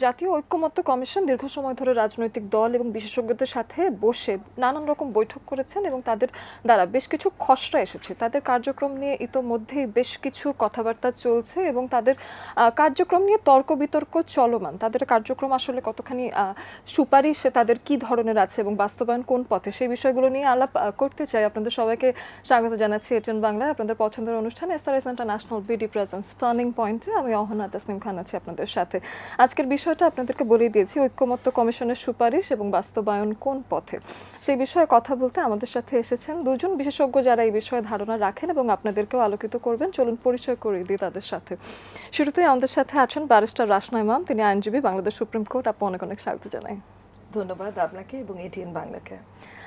জাতীয় ঐক্যমত্য কমিশন দীর্ঘ সময় ধরে রাজনৈতিক দল এবং বিশেষজ্ঞদের সাথে বসে নানান রকম বৈঠক করেছেন এবং তাদের দ্বারা বেশ কিছু খসড়া এসেছে। তাদের কার্যক্রম নিয়ে ইতোমধ্যেই বেশ কিছু কথাবার্তা চলছে এবং তাদের কার্যক্রম নিয়ে তর্ক বিতর্ক চলমান। তাদের কার্যক্রম আসলে কতখানি সুপারিশ তাদের কি ধরনের আছে এবং বাস্তবায়ন কোন পথে, সেই বিষয়গুলো নিয়ে আলাপ করতে চাই। আপনাদের সবাইকে স্বাগত জানাচ্ছি এটিএন বাংলায় আপনাদের পছন্দের অনুষ্ঠান SRS international BD presence turning পয়েন্টে। আমি অহনা তাসনিম খান আছি আপনাদের সাথে। আজকের বিষয়টা আপনাদেরকে বলে দিয়েছি, ঐক্যমত্য কমিশনের সুপারিশ এবং বাস্তবায়ন কোন পথে, সেই বিষয়ে কথা বলতে আমাদের সাথে এসেছেন দুজন বিশেষজ্ঞ যারা এই বিষয়ে ধারণা রাখেন এবং আপনাদেরকেও আলোকিত করবেন। চলুন পরিচয় করিয়ে দিই তাদের সাথে। শুরুতেই আমাদের সাথে আছেন ব্যারিস্টার রাসনা ইমাম, তিনি আইনজীবী, বাংলাদেশ সুপ্রিম কোর্ট। আপু অনেক অনেক স্বাগত জানাই। ধন্যবাদ আপনাকে এবং এটিএন বাংলাকে।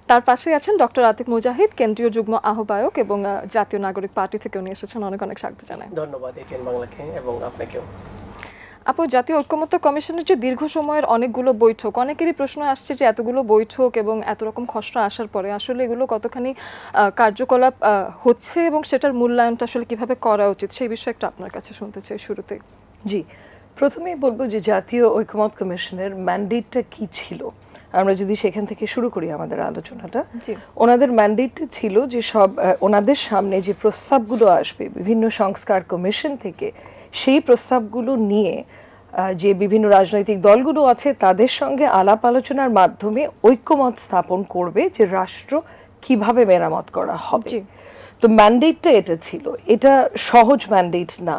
তার পাশে আছেন ডক্টর আতিক মুজাহিদ, কেন্দ্রীয় যুগ্ম আহ্বায়ক এবং জাতীয় নাগরিক পার্টি থেকে উনি এসেছেন। অনেক অনেক স্বাগত জানাই। ধন্যবাদ এটিএন বাংলাকে এবং আপনাকেও। আপু, জাতীয় ঐক্যমত্য কমিশনের যে দীর্ঘ সময়ের অনেকগুলো বৈঠক, অনেকেরই প্রশ্ন আসছে যে এতগুলো বৈঠক এবং এত রকম খসড়া আসার পরে আসলে এগুলো কতখানি কার্যকলাপ হচ্ছে এবং সেটার মূল্যায়নটা আসলে কিভাবে করা উচিত, সেই বিষয়ে একটু আপনার কাছে শুনতে চাই শুরুতে। জি, প্রথমেই বলবো যে জাতীয় ঐক্যমত্য কমিশনের ম্যান্ডেটটা কি ছিল, আমরা যদি সেখান থেকে শুরু করি আমাদের আলোচনাটা। ওনাদের ম্যান্ডেটটা ছিল যে সব ওনাদের সামনে যে প্রস্তাবগুলো আসবে বিভিন্ন সংস্কার কমিশন থেকে, সেই প্রস্তাবগুলো নিয়ে যে বিভিন্ন রাজনৈতিক দলগুলো আছে তাদের সঙ্গে আলাপ আলোচনার মাধ্যমে ঐক্যমত স্থাপন করবে যে রাষ্ট্র কিভাবে মেরামত করা হবে। তো ম্যান্ডেটটা এটা ছিল, এটা সহজ ম্যান্ডেট না।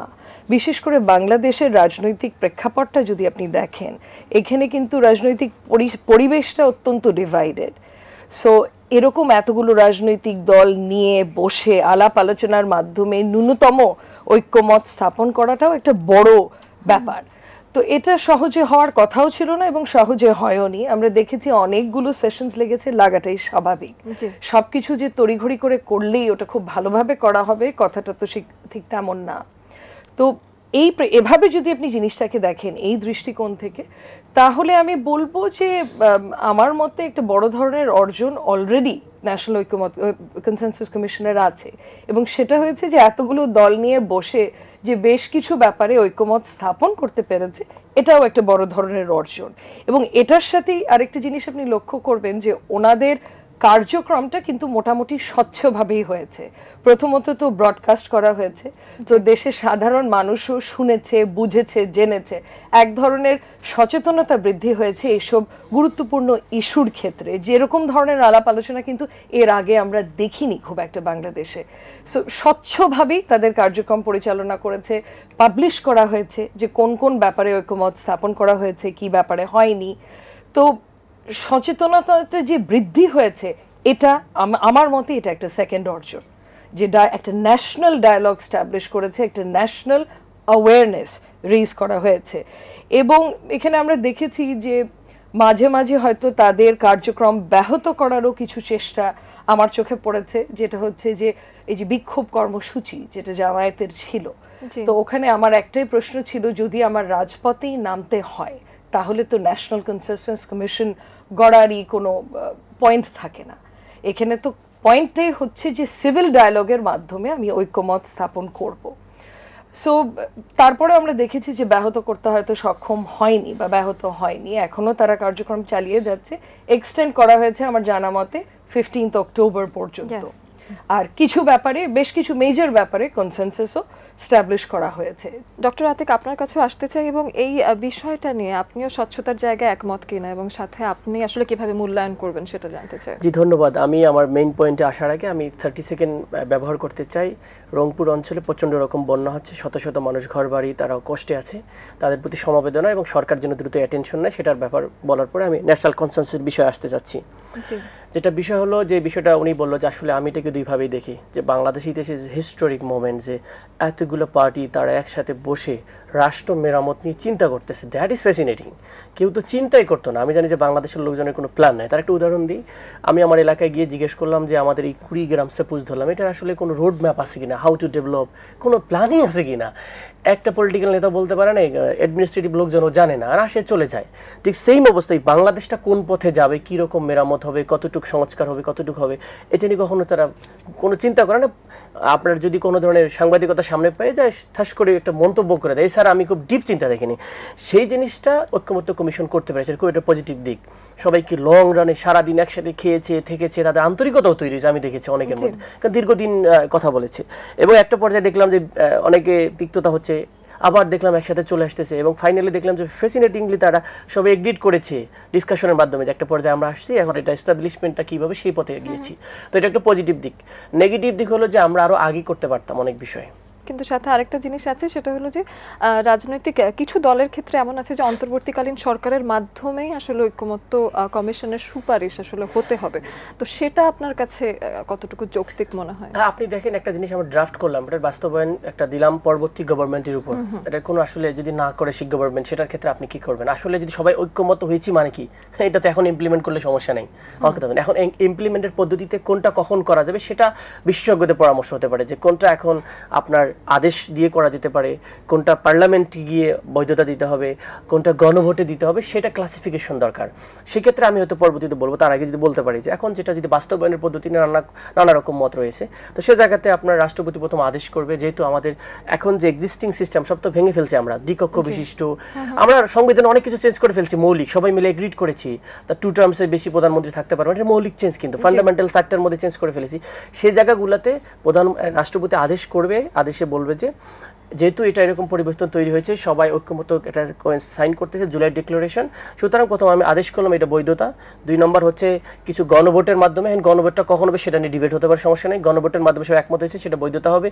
বিশেষ করে বাংলাদেশের রাজনৈতিক প্রেক্ষাপটটা যদি আপনি দেখেন, এখানে কিন্তু রাজনৈতিক পরিবেশটা অত্যন্ত ডিভাইডেড। সো এরকম এতগুলো রাজনৈতিক দল নিয়ে বসে আলাপ আলোচনার মাধ্যমে ন্যূনতম ঐক্যমত স্থাপন করাটাও একটা বড় ব্যাপার। তো এটা সহজে হওয়ার কথাও ছিল না এবং সহজে হয়ওনি। আমরা দেখেছি অনেকগুলো সেশনস লেগেছে, লাগাটাই স্বাভাবিক। সবকিছু যে তড়িঘড়ি করে করলেই ওটা খুব ভালোভাবে করা হবে কথাটা তো ঠিক তেমন না। তো এভাবে যদি আপনি জিনিসটাকে দেখেন এই দৃষ্টিকোণ থেকে, তাহলে আমি বলবো যে আমার মতে একটা বড় ধরনের অর্জন অলরেডি ন্যাশনাল ঐক্যমত কনসেনসাস কমিশনের আছে এবং সেটা হয়েছে যে এতগুলো দল নিয়ে বসে যে বেশ কিছু ব্যাপারে ঐক্যমত স্থাপন করতে পেরেছে, এটাও একটা বড় ধরনের অর্জন। এবং এটার সাথেই আরেকটা জিনিস আপনি লক্ষ্য করবেন যে ওনাদের কার্যক্রমটা কিন্তু মোটামুটি স্বচ্ছভাবেই হয়েছে। প্রথমত তো ব্রডকাস্ট করা হয়েছে, তো দেশের সাধারণ মানুষও শুনেছে, বুঝেছে, জেনেছে। এক ধরনের সচেতনতা বৃদ্ধি হয়েছে এইসব গুরুত্বপূর্ণ ইস্যুর ক্ষেত্রে, যেরকম ধরনের আলাপ আলোচনা কিন্তু এর আগে আমরা দেখিনি খুব একটা বাংলাদেশে। সো স্বচ্ছভাবেই তাদের কার্যক্রম পরিচালনা করেছে, পাবলিশ করা হয়েছে যে কোন কোন ব্যাপারে ঐক্যমত স্থাপন করা হয়েছে, কি ব্যাপারে হয়নি। তো সচেতনতাটা যে বৃদ্ধি হয়েছে, এটা আমার মতে এটা একটা সেকেন্ড অর্জন, যে একটা ন্যাশনাল ডায়ালগ স্টাবলিশ করেছে, একটা ন্যাশনাল অ্যাওয়ারনেস রেইজ করা হয়েছে। এবং এখানে আমরা দেখেছি যে মাঝে মাঝে হয়তো তাদের কার্যক্রম ব্যাহত করারও কিছু চেষ্টা আমার চোখে পড়েছে, যেটা হচ্ছে যে এই যে বিক্ষোভ কর্মসূচি যেটা জামায়াতের ছিল, তো ওখানে আমার একটাই প্রশ্ন ছিল, যদি আমার রাজপথেই নামতে হয় তাহলে তো ন্যাশনাল কনসেনসাস কমিশন গড়ারই কোনো পয়েন্ট থাকে না। এখানে তো পয়েন্টটাই হচ্ছে যে সিভিল ডায়ালগের মাধ্যমে আমি ঐক্যমত স্থাপন করব। সো তারপরে আমরা দেখেছি যে ব্যাহত করতে হয়তো সক্ষম হয়নি বা ব্যাহত হয়নি, এখনো তারা কার্যক্রম চালিয়ে যাচ্ছে। এক্সটেন্ড করা হয়েছে আমার জানা মতে 15 অক্টোবর পর্যন্ত। আর কিছু ব্যাপারে, বেশ কিছু মেজর ব্যাপারে কনসেনসাসও স্টাবলিশ করা হয়েছে। ডক্টর আতিক, আপনার কাছে আসতে চাই এবং এই বিষয়টা নিয়ে আপনিও স্বচ্ছতার জায়গায় একমত কিনা এবং সাথে আপনি আসলে কিভাবে মূল্যায়ন করবেন সেটা জানতে চাই। জি ধন্যবাদ। আমি আমার মেইন পয়েন্টে আসার আগে আমি 30 সেকেন্ড ব্যবহার করতে চাই। রংপুর অঞ্চলে প্রচণ্ড রকম বন্যা হচ্ছে, শত শত মানুষ ঘর বাড়ি তারাও কষ্টে আছে, তাদের প্রতি সমবেদনা এবং সরকার যেন দ্রুত অ্যাটেনশন নেয় সেটার ব্যাপার বলার পরে আমি ন্যাশনাল কনসেনসাসের বিষয়ে আসতে চাচ্ছি। যেটা বিষয় হলো, যে বিষয়টা উনি বললো যে আসলে আমি এটাকে দুইভাবেই দেখি, যে বাংলাদেশ ইতিহাসে হিস্টোরিক মোমেন্ট, যে এতগুলো পার্টি তারা একসাথে বসে রাষ্ট্র মেরামত নিয়ে চিন্তা করতেছে, দ্যাট ইজ ফ্যাসিনেটিং। কেউ তো চিন্তাই করতো না। আমি জানি যে বাংলাদেশের লোকজনের কোনো প্ল্যান নেই। তার একটা উদাহরণ দিই, আমি আমার এলাকায় গিয়ে জিজ্ঞেস করলাম যে আমাদের এই 20 গ্রাম সাপোজ ধরলাম, এটার আসলে কোনো রোড ম্যাপ আছে কিনা, হাউ টু ডেভেলপ, কোনো প্ল্যানিং আছে কিনা। একটা পলিটিক্যাল নেতা বলতে পারে না, অ্যাডমিনিস্ট্রেটিভ লোকজনও জানে না, আর আসে চলে যায়। ঠিক সেম অবস্থায় বাংলাদেশটা কোন পথে যাবে, কীরকম মেরামত হবে, কতটুকু সংস্কার হবে, কতটুকু হবে, এটা নিয়ে কখনো তারা কোনো চিন্তা করে না। আপনার যদি কোনো ধরনের সাংবাদিকতা সামনে পেয়ে যায় ঠাস করে একটা মন্তব্য করে দেয়, স্যার আমি খুব ডিপ চিন্তা দেখিনি, সেই জিনিসটা ঐক্যমত্য কমিশন করতে পেরেছে, খুব একটা পজিটিভ দিক। সবাইকে লং রানে সারাদিন একসাথে খেয়েছে থেকেছে, তাদের আন্তরিকতাও তৈরি হয়েছে, আমি দেখেছি অনেকের মধ্যে, কারণ দীর্ঘদিন কথা বলেছে। এবং একটা পর্যায়ে দেখলাম যে অনেকে তিক্ততা হচ্ছে, আবার দেখলাম একসাথে চলে আসতেছে, এবং ফাইনালি দেখলাম যে ফ্যাসিনেটিংলি তারা সবাই এগ্রিড করেছে ডিসকাশনের মাধ্যমে, যে একটা পর্যায়ে আমরা আসছি, এখন এটা এস্টাবলিশমেন্টটা কীভাবে সেই পথে গিয়েছি। তো এটা একটা পজিটিভ দিক। নেগেটিভ দিক হলো যে আমরা আরও আগে করতে পারতাম অনেক বিষয়ে। কিন্তু সাথে আরেকটা জিনিস আছে, সেটা হলো যে রাজনৈতিক কিছু দলের ক্ষেত্রে এমন আছে যে অন্তর্বর্তীকালীন সরকারের মাধ্যমেই আসলে ঐক্যমত্য কমিশনের সুপারিশ আসলে হতে হবে, তো সেটা আপনার কাছে কতটুকু যৌক্তিক মনে হয়? হ্যাঁ, আপনি দেখেন একটা জিনিস আমরা ড্রাফট করলাম, এটার বাস্তবায়ন একটা দিলাম পরবর্তী গভর্নমেন্টের উপর। এটা কোনো আসলে যদি না করে শিখ গভর্নমেন্ট, সেটার ক্ষেত্রে আপনি কি করবেন? আসলে যদি সবাই ঐক্যমত হয়েছি মানে কি, এটা তো এখন ইমপ্লিমেন্ট করলে সমস্যা নেই, এখন ইমপ্লিমেন্টের পদ্ধতিতে কোনটা কখন করা যাবে সেটা বিশেষজ্ঞদের পরামর্শ হতে পারে, যে কোনটা এখন আপনার আদেশ দিয়ে করা যেতে পারে, কোনটা পার্লামেন্টে গিয়ে বৈধতা দিতে হবে, কোনটা গণভোটে দিতে হবে, সেটা ক্লাসিফিকেশন দরকার। সেক্ষেত্রে আমি হয়তো পরবর্তীতে বলবো, তার আগে যদি বলতে পারি যে এখন যেটা যদি বাস্তবায়নের পদ্ধতি নানা রকম মত রয়েছে, তো সে জায়গাতে আপনার রাষ্ট্রপতি প্রথম আদেশ করবে, যেহেতু আমাদের এখন যে এক্সিস্টিং সিস্টেম সব তো ভেঙে ফেলছে আমরা, দ্বিকক্ষ বিশিষ্ট, আমরা সংবিধানে অনেক কিছু চেঞ্জ করে ফেলছি, মৌলিক সবাই মিলে এগ্রিড করেছি, তা 2 টার্মসের বেশি প্রধানমন্ত্রী থাকতে পারবে, এটা মৌলিক চেঞ্জ, কিন্তু ফান্ডামেন্টাল চারটার মধ্যে চেঞ্জ করে ফেলেছি। সেই জায়গাগুলোতে রাষ্ট্রপতি আদেশ করবে, আদেশে বলবে যে যেহেতু এটা এরকম পরিবর্তন তৈরি হয়েছে, সবাই ঐক্যমত এটা সাইন করতেছে, জুলাই ডিক্লারেশন, সুতরাং প্রথম আমি আদেশ করলাম এটা বৈধতা। 2 নম্বর হচ্ছে কিছু গণভোটের মাধ্যমে, গণভোটটা কখন হবে সেটা নিয়ে ডিবেট হতে পারে, সমস্যা নেই, গণভোটের মাধ্যমে সব একমত হয়েছে, সেটা বৈধতা হবে।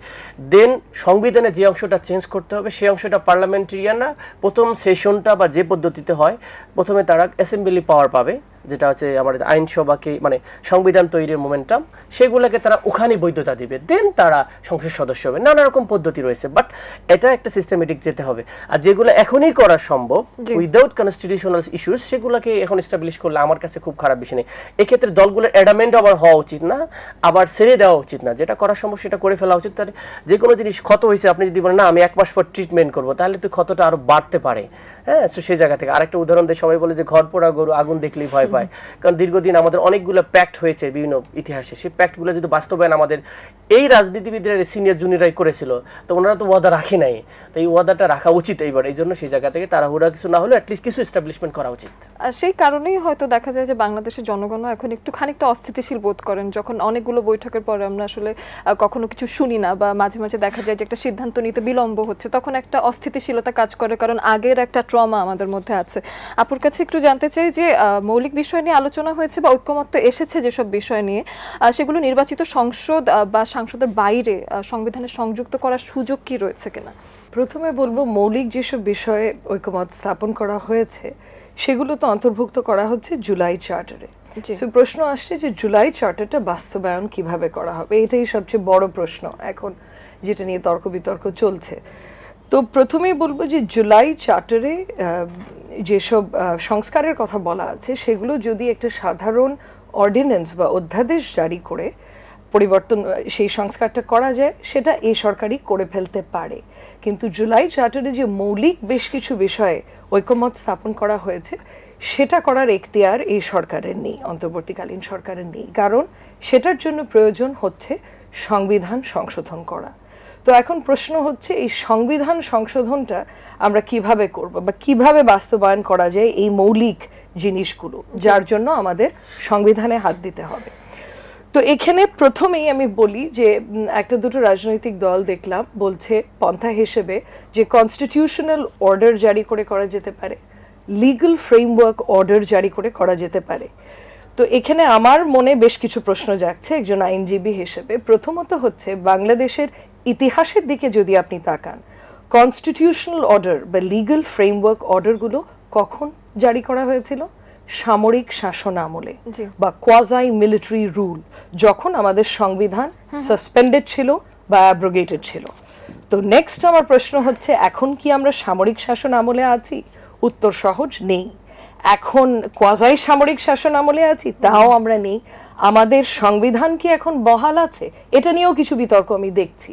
দেন সংবিধানে যে অংশটা চেঞ্জ করতে হবে, সেই অংশটা পার্লামেন্টারিয়ানরা প্রথম সেশনটা বা যে পদ্ধতিতে হয়, প্রথমে তারা অ্যাসেম্বলি পাওয়ার পাবে, যেটা হচ্ছে আমাদের আইনসভাকে মানে সংবিধান তৈরির মোমেন্টাম, সেগুলোকে তারা ওখানে বৈধতা দিবে, দেন তারা সংসদ সদস্য হবে। নানা রকম পদ্ধতি রয়েছে, বাট এটা একটা সিস্টেমেটিক যেতে হবে। আর যেগুলো এখনই করা সম্ভব উইদাউট কনস্টিটিউশনাল ইস্যুস, সেগুলোকে এখন এস্টাবলিশ করলে আমার কাছে খুব খারাপ বিষয় নেই। এক্ষেত্রে দলগুলোর অ্যাডামেন্ট আবার হওয়া উচিত না, আবার ছেড়ে দেওয়া উচিত না, যেটা করা সম্ভব সেটা করে ফেলা উচিত। তাহলে যে কোনো জিনিস ক্ষত হয়েছে, আপনি যদি বলেন না আমি 1 মাস পর ট্রিটমেন্ট করবো, তাহলে তো ক্ষতটা আরো বাড়তে পারে। হ্যাঁ, তো সেই জায়গা থেকে আরেকটা উদাহরণ দিয়ে সবাই বলে যে ঘর পোড়া গরু আগুন দেখলেই ভয় পায়, কারণ দীর্ঘদিন আমাদের অনেকগুলো প্যাক্ট হয়েছে বিভিন্ন ইতিহাসে, সেই প্যাক্টগুলো যদি বাস্তবায়ন আমাদের এই রাজনীতিবিদরা সিনিয়র জুনিয়রাই করেছিল, তো ওনারা তো ওয়াদা রাখে নাই, তো এই ওয়াদাটা রাখা উচিত এইবার। এই জন্য সেই জায়গা থেকে তাড়াহুড়া কিছু না হলে অ্যাটলিস্ট কিছু এস্টাবলিশমেন্ট করা উচিত। সেই কারণেই হয়তো দেখা যায় যে বাংলাদেশের জনগণও এখন একটু খানিকটা অস্থিতিশীল বোধ করেন, যখন অনেকগুলো বৈঠকের পরে আমরা আসলে কখনো কিছু শুনি না, বা মাঝে মাঝে দেখা যায় যে একটা সিদ্ধান্ত নিতে বিলম্ব হচ্ছে, তখন একটা অস্থিতিশীলতা কাজ করে, কারণ আগের একটা ট্রমা আমাদের মধ্যে আছে। আপুর কাছে একটু জানতে চাই যে মৌলিক বিষয় নিয়ে আলোচনা হয়েছে বা ঐক্যমত্য এসেছে যেসব বিষয় নিয়ে, সেগুলো নির্বাচিত সংসদ বা সংসদের বাইরে সংবিধানে সংযুক্ত করার সুযোগ কি রয়েছে কিনা? প্রথমে বলবো, মৌলিক যেসব বিষয়ে ঐক্যমত স্থাপন করা হয়েছে সেগুলো তো অন্তর্ভুক্ত করা হচ্ছে জুলাই চার্টারে। প্রশ্ন আসছে যে জুলাই চার্টারটা বাস্তবায়ন কিভাবে করা হবে, এটাই সবচেয়ে বড় প্রশ্ন এখন, যেটা নিয়ে তর্ক বিতর্ক চলছে। তো প্রথমেই বলবো যে জুলাই চার্টারে যেসব সংস্কারের কথা বলা আছে, সেগুলো যদি একটা সাধারণ অর্ডিন্যান্স বা অধ্যাদেশ জারি করে পরিবর্তন সেই সংস্কারটা করা যায়, সেটা এই সরকারই করে ফেলতে পারে। কিন্তু জুলাই চার্টারে যে মৌলিক বেশ কিছু বিষয়ে ঐক্যমত স্থাপন করা হয়েছে, সেটা করার এখতিয়ার এই সরকারের নেই, অন্তর্বর্তীকালীন সরকারের নেই, কারণ সেটার জন্য প্রয়োজন হচ্ছে সংবিধান সংশোধন করা। তো এখন প্রশ্ন হচ্ছে এই সংবিধান সংশোধনটা আমরা কিভাবে করব বা কিভাবে বাস্তবায়ন করা যায় এই মৌলিক জিনিসগুলো, যার জন্য আমাদের সংবিধানে হাত দিতে হবে। তো এখানে প্রথমেই আমি বলি যে একটা দুটো রাজনৈতিক দল দেখলাম বলছে পন্থা হিসেবে যে কনস্টিটিউশনাল অর্ডার জারি করে করা যেতে পারে, লিগ্যাল ফ্রেমওয়ার্ক অর্ডার জারি করে করা যেতে পারে। তো এখানে আমার মনে বেশ কিছু প্রশ্ন জাগছে একজন আইনজীবী হিসেবে। প্রথমত হচ্ছে, বাংলাদেশের ইতিহাসের দিকে যদি আপনি তাকান, কনস্টিটিউশনাল অর্ডার বা লিগ্যাল ফ্রেমওয়ার্ক অর্ডারগুলো কখন জারি করা হয়েছিল? সামরিক শাসন আমলে বা কোয়াজাই মিলিটারি রুল, যখন আমাদের সংবিধান সাসপেন্ডেড ছিল বা অ্যাব্রোগেটেড ছিল। তো নেক্সট আমার প্রশ্ন হচ্ছে, এখন কি আমরা সামরিক শাসন আমলে আছি? উত্তর সহজ, নেই। এখন কোয়াজাই সামরিক শাসন আমলে আছি, তাও আমরা নেই। আমাদের সংবিধান কি এখন বহাল আছে? এটা নিয়েও কিছু বিতর্ক আমি দেখছি।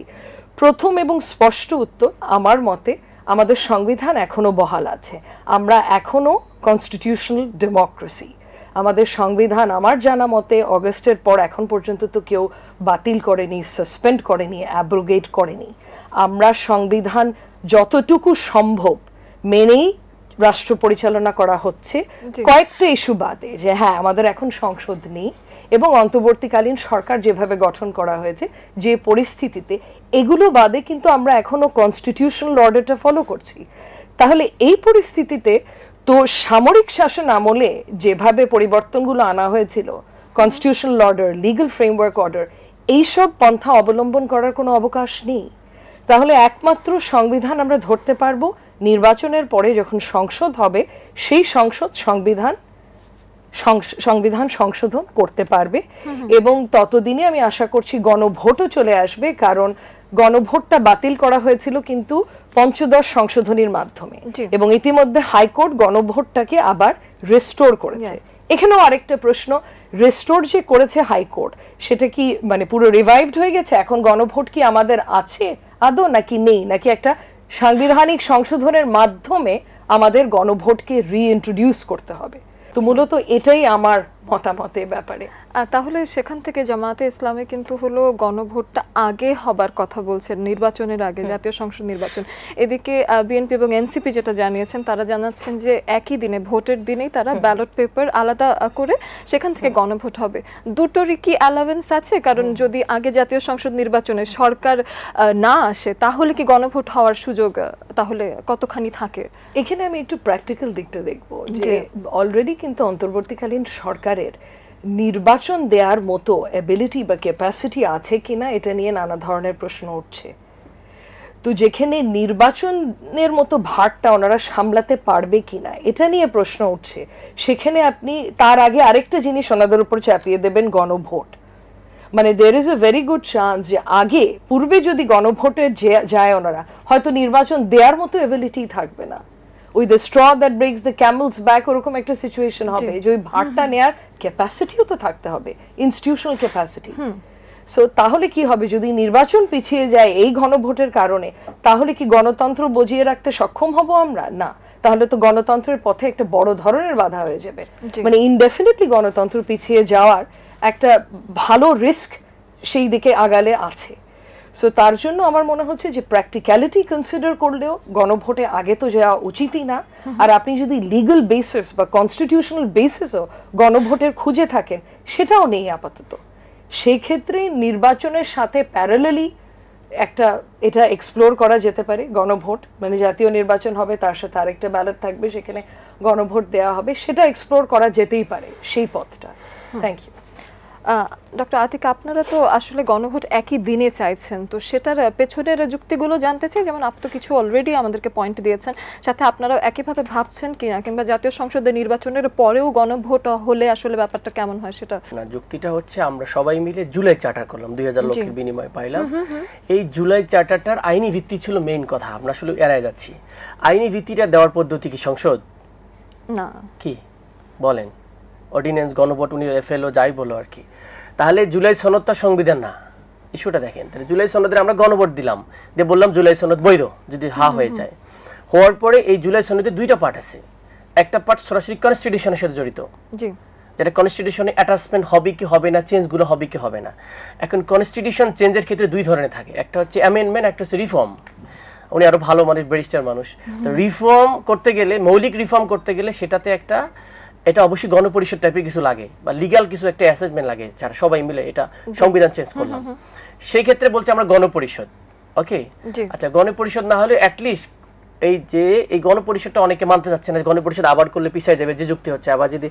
প্রথম এবং স্পষ্ট উত্তর আমার মতে, আমাদের সংবিধান এখনো বহাল আছে, আমরা এখনো কনস্টিটিউশনাল ডেমোক্রেসি, আমাদের সংবিধান আমার জানা মতে অগস্টের পর এখন পর্যন্ত তো কেউ বাতিল করেনি, সাসপেন্ড করেনি, অ্যাব্রোগেট করেনি। আমরা সংবিধান যতটুকু সম্ভব মেনেই রাষ্ট্র পরিচালনা করা হচ্ছে, কয়েকটা ইস্যু বাদে, যে হ্যাঁ আমাদের এখন সংসদ নেই এবং অন্তর্বর্তীকালীন সরকার যেভাবে গঠন করা হয়েছে যে পরিস্থিতিতে, এগুলো বাদে কিন্তু আমরা এখনো কনস্টিটিউশনাল অর্ডারটা ফলো করছি। তাহলে এই পরিস্থিতিতে তো সামরিক শাসন আমলে যেভাবে পরিবর্তনগুলো আনা হয়েছিল, constitutional order, legal framework order, এইসব পন্থা অবলম্বন করার কোনো অবকাশ নেই। তাহলে একমাত্র সংবিধান আমরা ধরতে পারবো নির্বাচনের পরে যখন সংসদ হবে, সেই সংবিধান সংশোধন করতে পারবে এবং ততদিনে আমি আশা করছি গণভোটও চলে আসবে, কারণ গণভোটটা বাতিল করা হয়েছিল কিন্তু পঞ্চদশ সংশোধনীর মাধ্যমে এবং ইতিমধ্যে হাইকোর্ট গণভোটটাকে আবার রেস্টোর করেছে। এখানেও আরেকটা প্রশ্ন, রেস্টোর যে করেছে হাইকোর্ট, সেটা কি মানে পুরো রিভাইভড হয়ে গেছে? এখন গণভোট কি আমাদের আছে আদৌ নাকি নেই, নাকি একটা সাংবিধানিক সংশোধনের মাধ্যমে আমাদের গণভোটকে রিইন্ট্রোডিউস করতে হবে? তো মূলত এটাই আমার মতামতের ব্যাপারে। তাহলে সেখান থেকে জামায়াতে ইসলামী কিন্তু হলো গণভোটটা আগে হবার কথা বলছেন, নির্বাচনের আগে, জাতীয় সংসদ নির্বাচন। এদিকে বিএনপি এবং এনসিপি যেটা জানিয়েছেন, তারা জানাচ্ছেন যে একই দিনে, ভোটের দিনেই তারা ব্যালট পেপার আলাদা করে সেখান থেকে গণভোট হবে। দুটোরই কি অ্যালাউয়েন্স আছে? কারণ যদি আগে জাতীয় সংসদ নির্বাচনে সরকার না আসে, তাহলে কি গণভোট হওয়ার সুযোগ তাহলে কতখানি থাকে? এখানে আমি একটু প্র্যাকটিক্যাল দিকটা দেখবো, যে অলরেডি কিন্তু অন্তর্বর্তীকালীন সরকারের নির্বাচন দেওয়ার মতো এবিলিটি বা ক্যাপাসিটি আছে কিনা, এটা নিয়ে নানা ধরনের প্রশ্ন উঠছে। তো যেখানে নির্বাচনের মতো ভারটা ওনারা সামলাতে পারবে কিনা এটা নিয়ে প্রশ্ন উঠছে, সেখানে আপনি তার আগে আরেকটা জিনিস ওনাদের উপর চাপিয়ে দেবেন, গণভোট। মানে there is a very good chance যে আগে পূর্বে যদি গণভোটের যায় ওনারা, হয়তো নির্বাচন দেওয়ার মতো এবিলিটি থাকবে না। ওই the straw that ব্রেকস the CAMELS back, ওরকম একটা সিচুয়েশন হবে যে ওই ভারটা নেয়ার ক্যাপাসিটিও তো থাকতে হবে, ইনস্টিটিউশনাল ক্যাপাসিটি। সো তাহলে কি হবে যদি নির্বাচন পিছিয়ে যায় এই গণভোটের কারণে? তাহলে কি গণতন্ত্র বজিয়ে রাখতে সক্ষম হব আমরা? না, তাহলে তো গণতন্ত্রের পথে একটা বড় ধরনের বাধা হয়ে যাবে। মানে ইনডেফিনিটলি গণতন্ত্র পিছিয়ে যাওয়ার একটা ভালো রিস্ক সেই দিকে আগালে আছে। সো তার জন্য আমার মনে হচ্ছে যে প্র্যাকটিক্যালিটি কনসিডার করলেও গণভোটে আগে তো যাওয়া উচিতই না। আর আপনি যদি লিগ্যাল বেসিস বা কনস্টিটিউশনাল বেসিসও গণভোটের খুঁজে থাকেন, সেটাও নেই আপাতত। সেই ক্ষেত্রে নির্বাচনের সাথে প্যারালালি এটা এক্সপ্লোর করা যেতে পারে, গণভোট। মানে জাতীয় নির্বাচন হবে, তার সাথে আরেকটা ব্যালট থাকবে, সেখানে গণভোট দেওয়া হবে, সেটা এক্সপ্লোর করা যেতেই পারে সেই পথটা। Thank you. ডক্টর আতিকা, আপনারা তো আসলে গণভোট একই দিনে চাইছেন, তো সেটার পেছনের যুক্তিগুলো জানতে চাই। যেমন আপনি তো কিছু অলরেডি আমাদেরকে পয়েন্ট দিয়েছেন, সাথে আপনারা একইভাবে ভাবছেন কিনা, কিংবা জাতীয় সংসদের নির্বাচনের পরেও গণভোট হলে আসলে ব্যাপারটা কেমন হয় সেটা? না, যুক্তিটা হচ্ছে আমরা সবাই মিলে জুলাই চার্টার করলাম, 2000 লোকের বিনিময়ে পাইলাম। এই জুলাই চার্টারটার আইনি ভিত্তি ছিল মেইন কথা, আমরা আসলে এড়ায় যাচ্ছি। আইনি ভিত্তিটা দেওয়ার পদ্ধতি কি সংসদ? না, কি বলেন? অর্ডিন্যান্স, গণভোট, উনি এফএলও যাই বলো আর কি। তাহলে জুলাই সনদটা সংবিধান না, ইস্যুটা দেখেন। তাহলে জুলাই সনদের আমরা গণভোট দিলাম, দিয়ে বললাম জুলাই সনদ বৈধ যদি হয়ে যায়। হওয়ার পরে এই জুলাই সনদে দুইটা পার্ট আছে। একটা পার্ট সরাসরি কনস্টিটিউশনের সাথে জড়িত, যেটা কনস্টিটিউশনে অ্যাটাচমেন্ট হবে কি হবে না, চেঞ্জগুলো হবে কি হবে না। এখন কনস্টিটিউশন চেঞ্জের ক্ষেত্রে দুই ধরনের থাকে, একটা হচ্ছে অ্যামেন্ডমেন্ট, একটা হচ্ছে রিফর্ম। উনি আরো ভালো মানুষ, ব্যারিস্টার মানুষ। তো রিফর্ম করতে গেলে, মৌলিক রিফর্ম করতে গেলে সেটাতে এটা অবশ্যই গণপরিষদ টাইপের কিছু লাগে বা লিগ্যাল কিছু একটা অ্যাসেসমেন্ট লাগে, যারা সবাই মিলে এটা সংবিধান চেঞ্জ করলাম। সেই ক্ষেত্রে বলছে আমরা গণপরিষদ। ওকে, আচ্ছা, গণপরিষদ না হলে অ্যাটলিস্ট এই গণপরিষদটা অনেকে মানতে যাচ্ছে না, গণপরিষদ আবার করলে পিছিয়ে যাবে, যে যুক্তি হচ্ছে। আবার যদি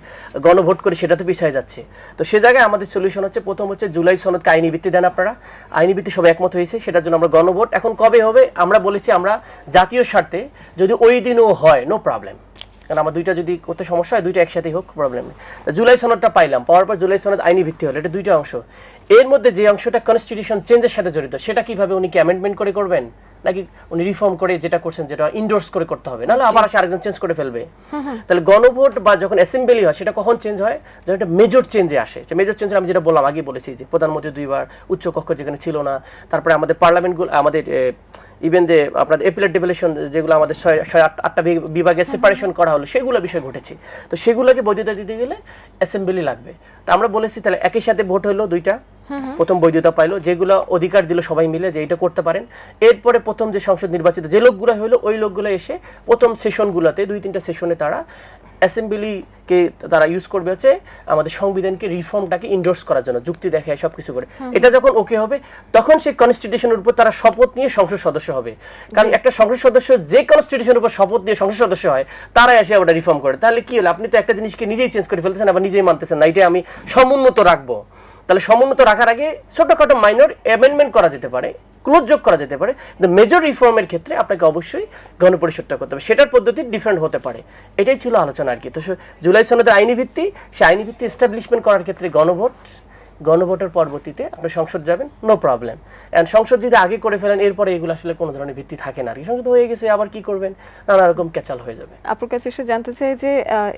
গণভোট করি সেটা তো পিছিয়ে যাচ্ছে। তো সে জায়গায় আমাদের সলিউশন হচ্ছে, প্রথম হচ্ছে জুলাই সনদকে আইনি ভিত্তি দেন আপনারা। আইনি ভিত্তি সবাই একমত হয়েছে, সেটার জন্য আমরা গণভোট। এখন কবে হবে আমরা বলেছি, আমরা জাতীয় স্বার্থে যদি ওই দিনও হয় নো প্রবলেম, কারণ আমার দুইটা যদি করতে সমস্যা হয়, দুইটা একসাথেই হোক, প্রবলেম নেই। জুলাই সনদটা পাইলাম, পাওয়ার পর জুলাই সনদ আইনি ভিত্তি হলো, এটা দুইটা অংশ। এর মধ্যে যে অংশটা কনস্টিটিউশন চেঞ্জের সাথে জড়িত, সেটা কিভাবে উনি কি অ্যামেন্ডমেন্ট করে করবেন, নাকি উনি রিফর্ম করে যেটা করছেন যেটা ইন্ডোর্স করে করতে হবে, নাহলে আবার আসে আরেকজন চেঞ্জ করে ফেলবে। তাহলে গণভোট বা যখন অ্যাসেম্বলি হয়, সেটা কখন চেঞ্জ হয়? যখন একটা মেজর চেঞ্জে আসে। মেজর চেঞ্জ আমি যেটা বললাম, আগে বলেছি যে প্রধানমন্ত্রী দুইবার, উচ্চ কক্ষ যেখানে ছিল না, তারপরে আমাদের পার্লামেন্টগুলো, আমাদের ইভেন যে আপনাদের এপিলেট ডেভেলেশন যেগুলো আমাদের 6-8টা বিভাগে সেপারেশন করা হলো সেগুলো বিষয় ঘটেছে। তো সেগুলোকে বৈধতা দিতে গেলে অ্যাসেম্বলি লাগবে। তো আমরা বলেছি তাহলে একই সাথে ভোট হলো দুইটা, প্রথম বৈধতা পাইলো, যেগুলো অধিকার দিল সবাই মিলে যে এটা করতে পারেন। এরপরে প্রথম যে সংসদ নির্বাচিত যে লোকগুলো হলো ওই লোকগুলো এসে প্রথম সেশনগুলোতে 2-3টা সেশনে তারা অ্যাসেম্বলিকে তারা ইউজ করবে হচ্ছে আমাদের সংবিধানকে রিফর্মটাকে ইন্ডোর্স করার জন্য, যুক্তি দেখায় সবকিছু করে। এটা যখন ওকে হবে তখন সেই কনস্টিটিউশনের উপর তারা শপথ নিয়ে সংসদ সদস্য হবে। কারণ একটা সংসদ সদস্য যে কনস্টিটিউশনের উপর শপথ নিয়ে সংসদ সদস্য হয় তারাই এসে ওটা রিফর্ম করে। তাহলে কি হলো, আপনি তো একটা জিনিসকে নিজেই চেঞ্জ করে ফেলতেছেন, আবার নিজেই মানতেছেন না এটা আমি সমুন্নত রাখবো। তাহলে সমুন্নত রাখার আগে ছোটখাটো মাইনর অ্যামেন্ডমেন্ট করা যেতে পারে, ক্লোজ যোগ করা যেতে পারে, কিন্তু মেজর রিফর্মের ক্ষেত্রে আপনাকে অবশ্যই গণপরিষদটা করতে হবে, সেটার পদ্ধতি ডিফারেন্ট হতে পারে। এটাই ছিল আলোচনা আর কি। তো জুলাই সনদের আইনি ভিত্তি, সেই আইনি ভিত্তি এস্টাবলিশমেন্ট করার ক্ষেত্রে গণভোটের পরবর্তীতে আপনি সংসদ যাবেন, নো প্রবলেম। এন্ড সংসদ যদি আগে করে ফেলেন এরপরে এগুলো আসলে কোনো ধরনের ভিত্তি থাকে না আর কি। সংসদ হয়ে গেছে আবার কি করবেন, নানা রকম ক্যাচাল হয়ে যাবে। আপনার কাছে এসে জানতে চাই যে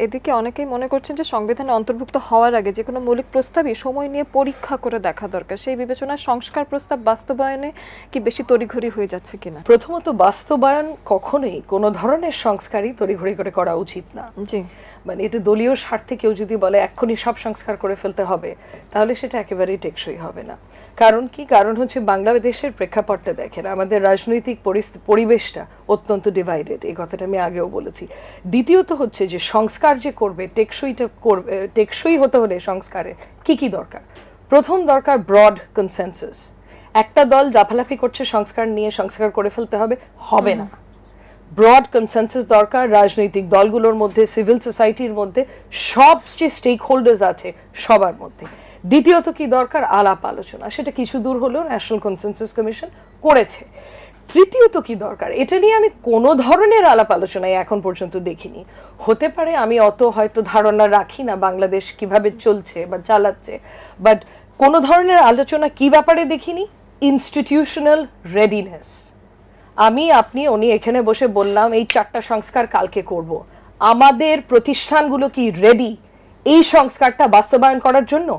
এদিকে অনেকেই মনে করছেন যে সংবিধানে অন্তর্ভুক্ত হওয়ার আগে যে কোনো মৌলিক প্রস্তাবই সময় নিয়ে পরীক্ষা করে দেখা দরকার। সেই বিবেচনায় সংস্কার প্রস্তাব বাস্তবায়নে কি বেশি তড়িঘড়ি হয়ে যাচ্ছে কিনা? প্রথমত বাস্তবায়ন কখনোই কোনো ধরনের সংস্কারই তড়িঘড়ি করে করা উচিত না। জি, মানে এটা দলীয় স্বার্থে কেউ যদি বলে এক্ষুনি সব সংস্কার করে ফেলতে হবে, তাহলে সেটা একেবারেই টেকসই হবে না। কারণ কি, কারণ হচ্ছে বাংলাদেশের প্রেক্ষাপটটা দেখেন, আমাদের রাজনৈতিক পরিবেশটা অত্যন্ত ডিভাইডেড, এই কথাটা আমি আগেও বলেছি। দ্বিতীয়ত হচ্ছে যে সংস্কার যে করবে, টেকসই হতে হলে সংস্কারে কি কি দরকার? প্রথম দরকার ব্রড কনসেনসাস। একটা দল লাফালাফি করছে সংস্কার নিয়ে, সংস্কার করে ফেলতে হবে, হবে না। ব্রড কনসেনসাস দরকার রাজনৈতিক দলগুলোর মধ্যে, সিভিল সোসাইটির মধ্যে, সব যে স্টেক হোল্ডার্স আছে সবার মধ্যে। দ্বিতীয়ত কি দরকার? আলাপ আলোচনা। সেটা কিছু দূর হলেও ন্যাশনাল কনসেনসাস কমিশন করেছে। তৃতীয়ত কি দরকার? এটা নিয়ে আমি কোনো ধরনের আলাপ আলোচনায় এখন পর্যন্ত দেখিনি। হতে পারে আমি অত হয়তো ধারণা রাখি না বাংলাদেশ কিভাবে চলছে বা চালাচ্ছে, বাট কোনো ধরনের আলোচনা কি ব্যাপারে দেখিনি? Institutional readiness. আমি, আপনি, উনি এখানে বসে বললাম এই 4টা সংস্কার কালকে করব, আমাদের প্রতিষ্ঠানগুলো কি রেডি এই সংস্কারটা বাস্তবায়ন করার জন্য?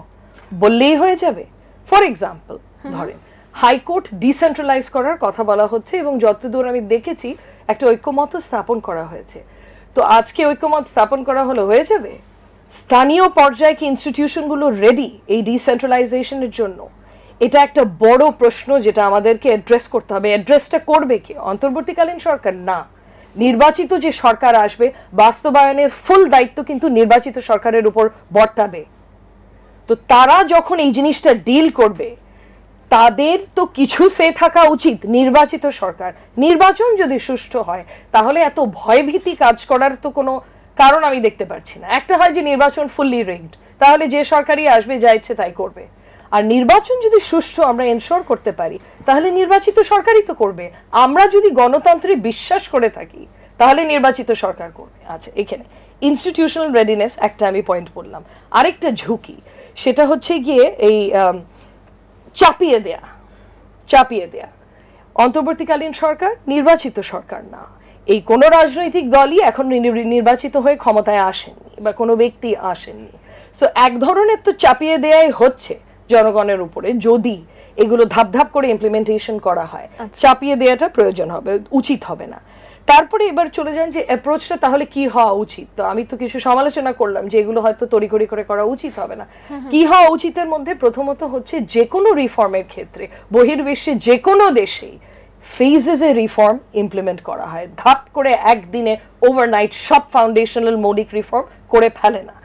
বললেই হয়ে যাবে? ফর এক্সাম্পল ধরেন হাইকোর্ট ডিসেন্ট্রালাইজ করার কথা বলা হচ্ছে এবং যতদূর আমি দেখেছি একটা ঐক্যমত স্থাপন করা হয়েছে। তো আজকে ঐক্যমত স্থাপন করা হলো, হয়ে যাবে? স্থানীয় পর্যায়ে কি ইনস্টিটিউশনগুলো রেডি এই ডিসেন্ট্রালাইজেশনের জন্য? এটা একটা বড় প্রশ্ন যেটা আমাদেরকে অ্যাড্রেস করতে হবে। অ্যাড্রেসটা করবে কে? অন্তর্বর্তীকালীন সরকার না, নির্বাচিত যে সরকার আসবে বাস্তবায়নের ফুল দায়িত্ব কিন্তু নির্বাচিত সরকারের উপর বর্তাবে। তো তারা যখন এই জিনিসটা ডিল করবে তাদের তো কিছু সে থাকা উচিত। নির্বাচিত সরকার, নির্বাচন যদি সুষ্ঠু হয় তাহলে এত ভয়ভীতি কাজ করার তো কোনো কারণ আমি দেখতে পাচ্ছি না। একটা হয় যে নির্বাচন ফুললি রিগড, তাহলে যে সরকারই আসবে যা ইচ্ছে তাই করবে। আর নির্বাচন যদি সুষ্ঠু আমরা এনশোর করতে পারি তাহলে নির্বাচিত সরকারই তো করবে। আমরা যদি গণতন্ত্রে বিশ্বাস করে থাকি তাহলে নির্বাচিত সরকার করবে। আচ্ছা, এখানে ইনস্টিটিউশনাল রেডিনেস একটা আমি পয়েন্ট বললাম। আরেকটা ঝুঁকি সেটা হচ্ছে গিয়ে এই চাপিয়ে দেয়া। অন্তর্বর্তীকালীন সরকার নির্বাচিত সরকার না, এই কোনো রাজনৈতিক দলই এখন নির্বাচিত হয়ে ক্ষমতায় আসেননি বা কোনো ব্যক্তি আসেননি। সো এক ধরনের তো চাপিয়ে দেয়াই হচ্ছে জনগণের উপরে, যদি এগুলো ধাপ করে ইমপ্লিমেন্টেশন করা হয়। চাপিয়ে দেওয়াটা প্রয়োজন হবে, উচিত হবে না। তারপরে এবার চলে যান যে অ্যাপ্রোচটা তাহলে কি হওয়া উচিত। তো আমি তো কিছু সমালোচনা করলাম যে এগুলো হয়তো তড়িঘড়ি করে করা উচিত হবে না। কি হওয়া উচিতের মধ্যে প্রথমত হচ্ছে যে কোনো রিফর্মের ক্ষেত্রে বহির্বিশ্বে যে কোনো দেশেই ফেজেসে রিফর্ম ইমপ্লিমেন্ট করা হয়, ধাপ করে একদিনে ওভারনাইট সব ফাউন্ডেশনাল মৌলিক রিফর্ম করে ফেলে না।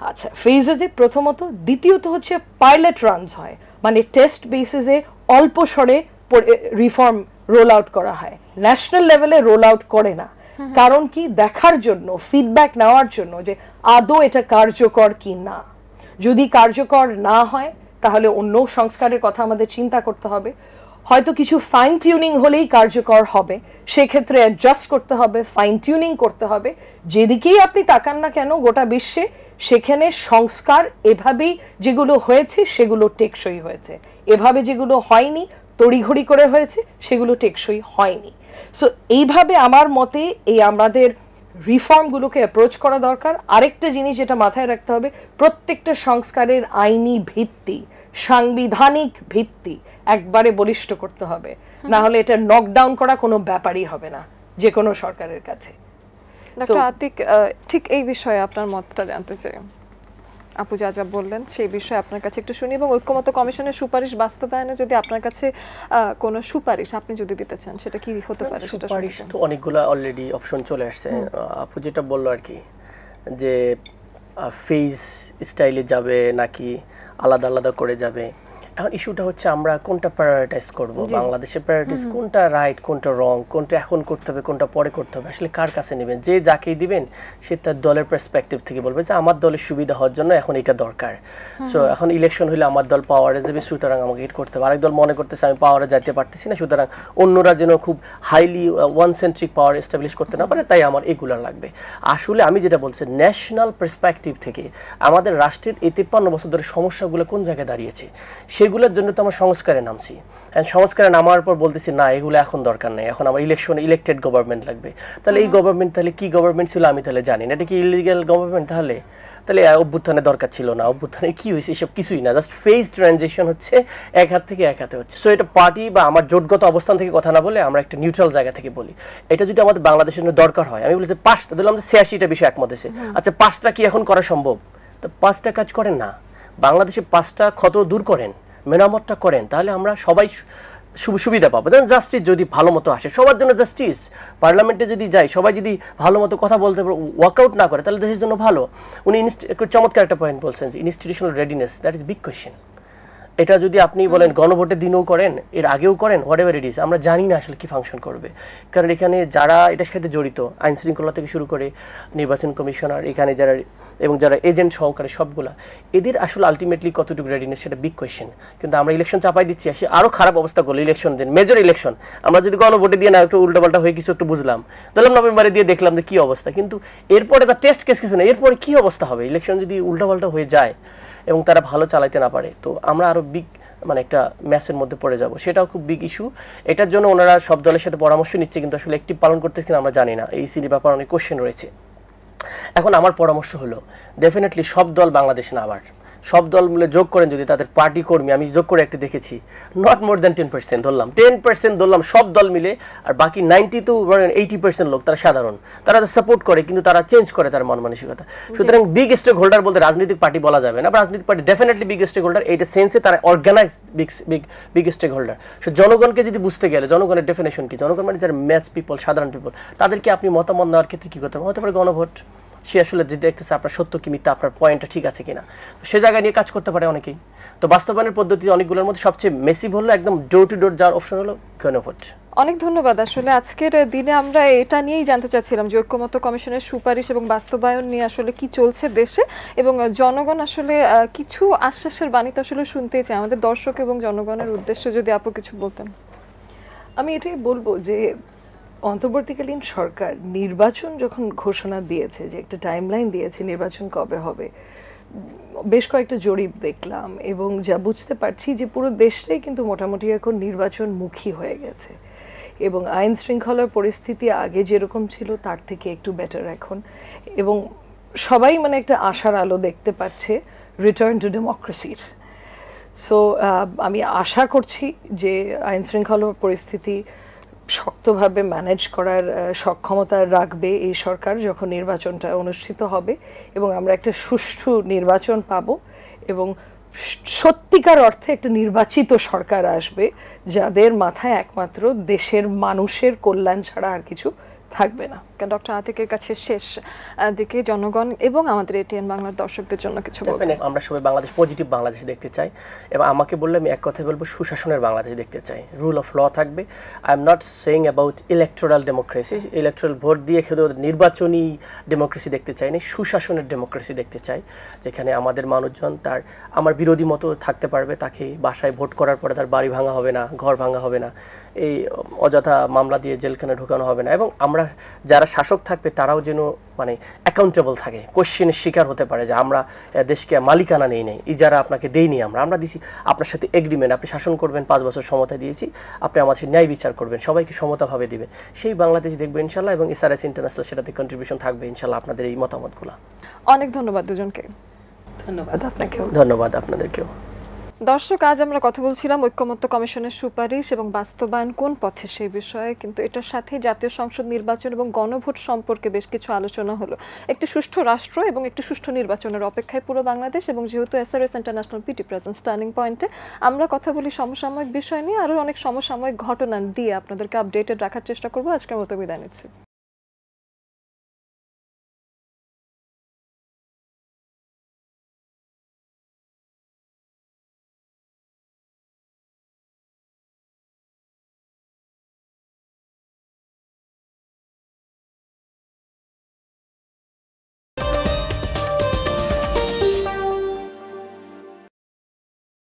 আচ্ছা, ফেজেসে প্রথমত। দ্বিতীয়ত হচ্ছে পাইলট রানস হয়, মানে টেস্ট বেসিসে অল্প স্বরে রিফর্ম রোল আউট করা হয়, ন্যাশনাল লেভেলে রোল আউট করে না। কারণ কি? দেখার জন্য, ফিডব্যাক নেওয়ার জন্য যে আদৌ এটা কার্যকর কি না। যদি কার্যকর না হয় তাহলে অন্য সংস্কারের কথা আমাদের চিন্তা করতে হবে। হয়তো কিছু ফাইন টিউনিং হলেই কার্যকর হবে, সেক্ষেত্রে অ্যাডজাস্ট করতে হবে, ফাইন টিউনিং করতে হবে। যেদিকেই আপনি তাকান না কেন গোটা বিশ্বে, সেখানে সংস্কার এভাবেই যেগুলো হয়েছে সেগুলো টেকসই হয়েছে, এভাবে যেগুলো হয়নি তড়িঘড়ি করে হয়েছে সেগুলো টেকসই হয়নি। সো এইভাবে আমার মতে এই আমাদের রিফর্মগুলোকে অ্যাপ্রোচ করা দরকার। আরেকটা জিনিস যেটা মাথায় রাখতে হবে, প্রত্যেকটা সংস্কারের আইনি ভিত্তি, সাংবিধানিক ভিত্তি একবারে বলিষ্ঠ করতে হবে, না হলে এটা নকডাউন করা কোনো ব্যাপারই হবে না যে কোনো সরকারের কাছে। ডক্টর আতিক, ঠিক এই বিষয়ে আপনার মতটা জানতে চাই। আপু যা যা বললেন সেই বিষয়ে আপনার কাছে একটু শুনি, এবং ঐক্যমত্য কমিশনের সুপারিশ বাস্তবায়নে যদি আপনার কাছে কোনো সুপারিশ আপনি যদি দিতে চান সেটা কি হতে পারে? সেটা সুপারিশ তো অনেকগুলো অলরেডি অপশন চলে আসছে। আপু যেটা বললো আর কি, যে ফেজ স্টাইলে যাবে নাকি আলাদা আলাদা করে যাবে, এখন ইস্যুটা হচ্ছে আমরা কোনটা প্রায়োরিটাইজ করব, বাংলাদেশের প্রায়োরিটাইজ কোনটা রাইট কোনটা রং, কোনটা এখন করতে হবে কোনটা পরে করতে হবে, আসলে কার কাছে নেবেন? যে যাকেই দিবেন সে তার দলের পার্সপেক্টিভ থেকে বলবে যে আমার দলের সুবিধা হওয়ার জন্য এখন এটা দরকার। সো এখন ইলেকশন হলে আমার দল পাওয়ারে যাবে, সুতরাং আমাকে হিট করতে হবে। আরেক দল মনে করতেছে আমি পাওয়ারে যাইতে পারতেছি না, সুতরাং অন্যরা যেন খুব হাইলি ওয়ান সেন্ট্রিক পাওয়ার এস্টাবলিশ করতে না পারে, তাই আমার এগুলো লাগবে। আসলে আমি যেটা বলছি, ন্যাশনাল পার্সপেক্টিভ থেকে আমাদের রাষ্ট্রের এই 53 বছর ধরে সমস্যাগুলো কোন জায়গায় দাঁড়িয়েছে, সেগুলোর জন্য তো আমরা সংস্কারে নামছি। সংস্কারে নামার পর বলতেছি না এগুলো এখন দরকার নেই, এখন আমার ইলেকশন ইলেক্টেড গভর্নমেন্ট লাগবে। তাহলে এই গভর্নমেন্ট তাহলে কি গভর্নমেন্ট ছিল আমি তাহলে জানি না, এটা কি ইলিগাল গভর্নমেন্ট? তাহলে অভ্যুত্থানের দরকার ছিল না, অভ্যুত্থানে কি হয়েছে এসব কিছুই না, জাস্ট ফেজ ট্রানজিশন হচ্ছে, এক হাত থেকে এক হাতে হচ্ছে। সো এটা পার্টি বা আমার জোটগত অবস্থান থেকে কথা না বলে আমরা একটা নিউট্রাল জায়গা থেকে বলি, এটা যদি আমাদের বাংলাদেশের জন্য দরকার হয়, আমি বলেছি 5টা দিলাম, 86টা বিষয় একমত হয়েছে, আচ্ছা 5টা কি এখন করা সম্ভব? তো 5টা কাজ করেন না, বাংলাদেশে 5টা ক্ষত দূর করেন, মেরামতটা করেন, তাহলে আমরা সবাই সুবিধা পাবো। যেমন জাস্টিস যদি ভালো মতো আসে, সবার জন্য জাস্টিস, পার্লামেন্টে যদি যাই সবাই যদি ভালো মতো কথা বলতে পারে, ওয়ার্কআউট না করে, তাহলে দেশের জন্য ভালো। উনি চমৎকার একটা পয়েন্ট বলছেন যে institutional readiness, that is big question. এটা যদি আপনি বলেন গণভোটের দিনও করেন, এর আগেও করেন, হোয়াট এভার ইট ইজ, আমরা জানি না আসলে কি ফাংশন করবে। কারণ এখানে যারা এটার সাথে জড়িত, আইন শৃঙ্খলা থেকে শুরু করে নির্বাচন কমিশনার, এখানে যারা এবং যারা এজেন্ট সহকারে সবগুলা, এদের আসলে আলটিমেটলি কতটুকু রেডিনেস সেটা বিগ কোয়েশ্চেন। কিন্তু আমরা ইলেকশন চাপাই দিচ্ছি, আসে আরও খারাপ অবস্থা করলো ইলেকশন দিন, মেজর ইলেকশন। আমরা যদি গণভোটে দিয়ে না একটু উল্টাপাল্টা হয়ে কিছু একটু বুঝলাম, ধরলাম নভেম্বরে দিয়ে দেখলাম যে কী অবস্থা, কিন্তু এরপরে তার টেস্ট কেস কিছু নেই, এরপরে কী অবস্থা হবে ইলেকশন যদি উল্টাপাল্টা হয়ে যায় এবং তারা ভালো চালাইতে না পারে, তো আমরা আরও বিগ একটা ম্যাচের মধ্যে পড়ে যাব, সেটাও খুব বিগ ইস্যু। এটার জন্য ওনারা সব দলের সাথে পরামর্শ নিচ্ছে, কিন্তু আসলে একটি পালন করতেছে কিনা আমরা জানি না, এই সিডি ব্যাপারে অনেক কোশ্চেন রয়েছে। এখন আমার পরামর্শ হলো ডেফিনেটলি সব দল বাংলাদেশ না, আবার সব দল মিলে যোগ করেন যদি তাদের পার্টি কর্মী, আমি যোগ করে একটা দেখেছি, নট মোর দ্যান 10% ধরলাম, 10% ধরলাম সব দল মিলে, আর বাকি 90 to 80% লোক তারা সাধারণ, তারা সাপোর্ট করে কিন্তু তারা চেঞ্জ করে তার মন মানসিকতা। সুতরাং বিগ স্টেক হোল্ডার বলতে রাজনৈতিক পার্টি বলা যাবে না, রাজনৈতিক party definitely big stakeholder, এইটা সেন্সে তারা organise big stakeholder. So জনগণকে যদি বুঝতে গেলে, জনগণের ডেফিনেশন কি, জনগণ মানে যারা ম্যাস পিপল, সাধারণ পিপল, তাদেরকে আপনি মতামত নেওয়ার ক্ষেত্রে কী করতে হবে, হতে পারে গণভোট, সে আসলে যে দেখতেছে আপনার সত্য কি মিথ্যা, আপনার পয়েন্টটা ঠিক আছে কিনা, তো সে জায়গায় নিয়ে কাজ করতে পারে অনেকেই। তো বাস্তবায়নের পদ্ধতি অনেকগুলোর মধ্যে সবচেয়ে মেসিভ হলো একদম ডোর টু ডোর যাওয়ার অপশন হলো গণভোট। অনেক ধন্যবাদ। আসলে আজকের দিনে আমরা এটা নিয়েই জানতে চাচ্ছিলাম যে ঐক্যমত্য কমিশনের সুপারিশ এবং বাস্তবায়ন নিয়ে আসলে কি চলছে দেশে, এবং জনগণ আসলে কিছু আশ্বাসের বাণী তো আসলে শুনতেই চায়। আমাদের দর্শক এবং জনগণের উদ্দেশ্যে যদি আপু কিছু বলতেন। আমি এটাই বলবো যে অন্তর্বর্তীকালীন সরকার নির্বাচন যখন ঘোষণা দিয়েছে, যে একটা টাইমলাইন দিয়েছে নির্বাচন কবে হবে, বেশ কয়েকটা জরিপ দেখলাম এবং যা বুঝতে পারছি যে পুরো দেশটাই কিন্তু মোটামুটি এখন নির্বাচনমুখী হয়ে গেছে, এবং আইন শৃঙ্খলার পরিস্থিতি আগে যেরকম ছিল তার থেকে একটু বেটার এখন, এবং সবাই মানে একটা আশার আলো দেখতে পাচ্ছে রিটার্ন টু ডেমোক্রেসির। সো আমি আশা করছি যে আইন শৃঙ্খলা পরিস্থিতি শক্তভাবে ম্যানেজ করার সক্ষমতা রাখবে এই সরকার যখন নির্বাচনটা অনুষ্ঠিত হবে, এবং আমরা একটা সুষ্ঠু নির্বাচন পাব, এবং সত্যিকার অর্থে একটা নির্বাচিত সরকার আসবে যাদের মাথায় একমাত্র দেশের মানুষের কল্যাণ ছাড়া আর কিছু থাকবে না। ডক্টর আতিকের কাছে শেষ দিকে জনগণ এবং আমাদের এটিএন বাংলার দর্শকদের জন্য কিছু বলবেন? আমরা সবাই বাংলাদেশ, পজিটিভ বাংলাদেশ দেখতে চাই, এবং আমাকে বললে আমি এক কথাই বলবো সুশাসনের বাংলাদেশ দেখতে চাই, রুল অফ ল থাকবে। I am not saying about electoral democracy, electoral vote দিয়ে শুধু নির্বাচনী ডেমোক্রেসি দেখতে চাই না, সুশাসনের ডেমোক্রেসি দেখতে চাই, যেখানে আমাদের মানুষজন তার আমার বিরোধী মতো থাকতে পারবে, তাকে বাসায় ভোট করার পরে তার বাড়ি ভাঙা হবে না, ঘর ভাঙা হবে না, এই অযথা মামলা দিয়ে জেলখানে ঢোকানো হবে না, এবং আমরা যারা শাসক থাকবে তারাও যেন মানে অ্যাকাউন্টেবল থাকে, কোশ্চেনের শিকার হতে পারে যে আমরা দেশকে মালিকানা নেই নেই, ইজারা আপনাকে দেইনি, আমরা দিছি আপনার সাথে এগ্রিমেন্ট, আপনি শাসন করবেন, 5 বছর সমতা দিয়েছি, আপনি আমার সাথে ন্যায় বিচার করবেন, সবাইকে সমতাভাবে দিবেন, সেই বাংলাদেশ দেখবেন ইনশাল্লাহ, এবং এসআরএস ইন্টারন্যাশনাল সেটাতে কন্ট্রিবিউশন থাকবে ইনশাল্লাহ আপনাদের এই মতামতগুলো। অনেক ধন্যবাদ দুজনকে। ধন্যবাদ আপনাকেও। ধন্যবাদ আপনাদেরকেও। দর্শক, আজ আমরা কথা বলছিলাম ঐকমত্য কমিশনের সুপারিশ এবং বাস্তবায়ন কোন পথে সেই বিষয়ে, কিন্তু এটার সাথে জাতীয় সংসদ নির্বাচন এবং গণভোট সম্পর্কে বেশ কিছু আলোচনা হলো। একটি সুষ্ঠু রাষ্ট্র এবং একটি সুষ্ঠু নির্বাচনের অপেক্ষায় পুরো বাংলাদেশ, এবং যেহেতু SRS international PT presence turning পয়েন্টে আমরা কথা বলি সমসাময়িক বিষয় নিয়ে, আরও অনেক সমসাময়িক ঘটনা দিয়ে আপনাদেরকে আপডেটেড রাখার চেষ্টা করবো। আজকের মতো বিদায় নিচ্ছি।